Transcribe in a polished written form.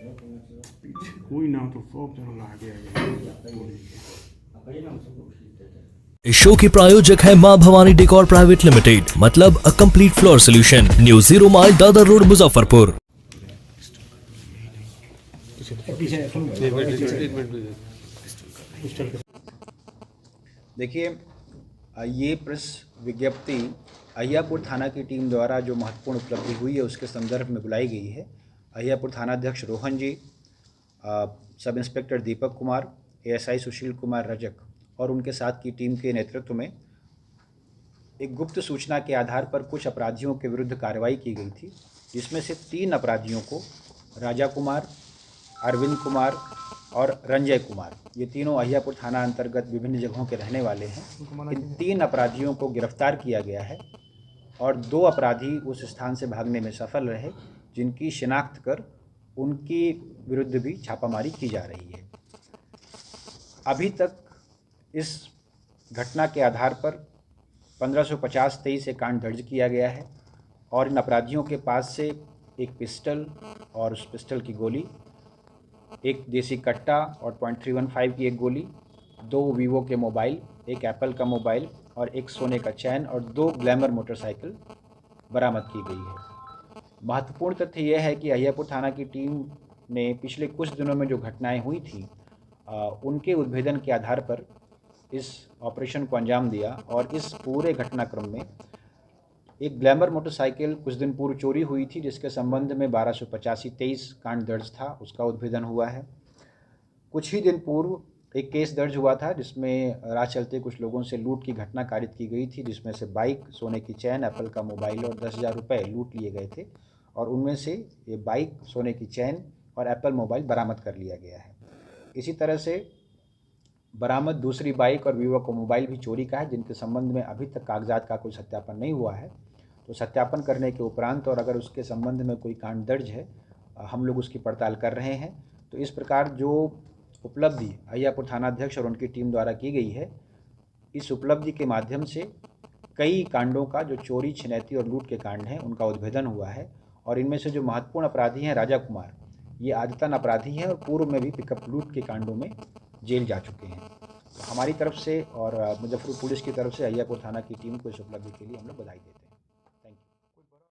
पीछे कोई ना तो सब जन लागे इस शो के प्रायोजक है मां भवानी डेकोर प्राइवेट लिमिटेड, मतलब a complete floor solution, new 0 mile Dadar road Muzaffarpur. देखिए, ये प्रेस विज्ञप्ति अहियापुर थाना की टीम द्वारा जो महत्वपूर्ण उपलब्धि हुई है उसके संदर्भ में बुलाई गई है। अहियापुर थानाध्यक्ष रोहन जी, sub inspector Deepak Kumar, ASI Sushil Kumar Rajak और उनके साथ की टीम के नेतृत्व में एक गुप्त सूचना के आधार पर कुछ अपराधियों के विरुद्ध कार्रवाई की गई थी, जिसमें से 3 अपराधियों को राजा कुमार, अरविंद कुमार और रंजय कुमार, ये तीनों अहियापुर थाना अंतर्गत विभिन्न जगहों के रहने वाले हैं। इन 3 अपराधियों को गिरफ्तार किया गया है और 2 अपराधी उस स्थान से भागने में सफल रहे, जिनकी शिनाख्त कर उनकी विरुद्ध भी छापामारी की जा रही है। अभी तक इस घटना के आधार पर 1550-23 से कांड दर्ज किया गया है और इन अपराधियों के पास से एक पिस्टल और उस पिस्टल की गोली, एक देसी कट्टा और .315 की एक गोली, 2 वीवो के मोबाइल, एक एप्पल का मोबाइल और एक सोने का चैन और 2 ग्लैमर मोटरसाइकिल बरामद की गई है। महत्वपूर्ण तथ्य यह है कि अहियापुर थाना की टीम ने पिछले कुछ दिनों में जो घटनाएं हुई थी उनके उद्भेदन के आधार पर इस ऑपरेशन को अंजाम दिया और इस पूरे घटनाक्रम में एक ग्लैमर मोटरसाइकिल कुछ दिन पूर्व चोरी हुई थी, जिसके संबंध में 1285-23 कांड दर्ज था, उसका उद्भेदन हुआ है। कुछ ही दिन पूर्व एक केस दर्ज हुआ था जिसमें राह चलते कुछ लोगों से लूट की घटना कारित की गई थी, जिसमें से बाइक, सोने की चैन, एप्पल का मोबाइल और 10,000 रुपये लूट लिए गए थे और उनमें से ये बाइक, सोने की चैन और एप्पल मोबाइल बरामद कर लिया गया है। इसी तरह से बरामद दूसरी बाइक और वीवो का मोबाइल भी चोरी का है, जिनके संबंध में अभी तक कागजात का कोई सत्यापन नहीं हुआ है। तो सत्यापन करने के उपरांत और अगर उसके संबंध में कोई कांड दर्ज है, हम लोग उसकी पड़ताल कर रहे हैं। तो इस प्रकार जो उपलब्धि अहियापुर थानाध्यक्ष और उनकी टीम द्वारा की गई है, इस उपलब्धि के माध्यम से कई कांडों का, जो चोरी, छिनैती और लूट के कांड हैं, उनका उद्भेदन हुआ है। और इनमें से जो महत्वपूर्ण अपराधी हैं राजा कुमार, ये आदतन अपराधी हैं और पूर्व में भी पिकअप लूट के कांडों में जेल जा चुके हैं। तो हमारी तरफ से और मुजफ्फरपुर पुलिस की तरफ से अहियापुर थाना की टीम को इस उपलब्धि के लिए हम लोग बधाई देते हैं।